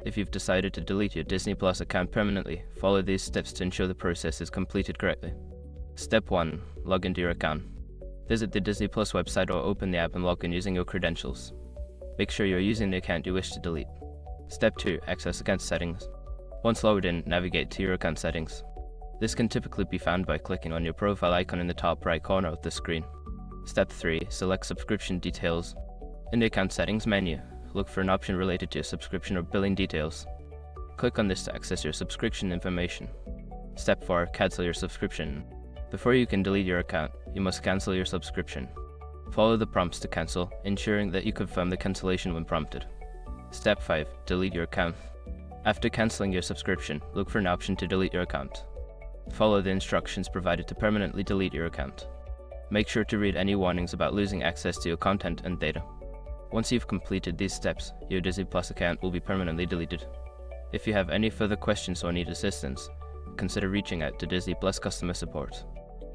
If you've decided to delete your Disney Plus account permanently, follow these steps to ensure the process is completed correctly. Step 1. Log into your account. Visit the Disney Plus website or open the app and log in using your credentials. Make sure you're using the account you wish to delete. Step 2. Access account settings. Once logged in, navigate to your account settings. This can typically be found by clicking on your profile icon in the top right corner of the screen. Step 3. Select subscription details. In the account settings menu, look for an option related to your subscription or billing details. Click on this to access your subscription information. Step 4. Cancel your subscription. Before you can delete your account, you must cancel your subscription. Follow the prompts to cancel, ensuring that you confirm the cancellation when prompted. Step 5. Delete your account. After canceling your subscription, look for an option to delete your account. Follow the instructions provided to permanently delete your account. Make sure to read any warnings about losing access to your content and data. Once you've completed these steps, your Disney Plus account will be permanently deleted. If you have any further questions or need assistance, consider reaching out to Disney Plus customer support.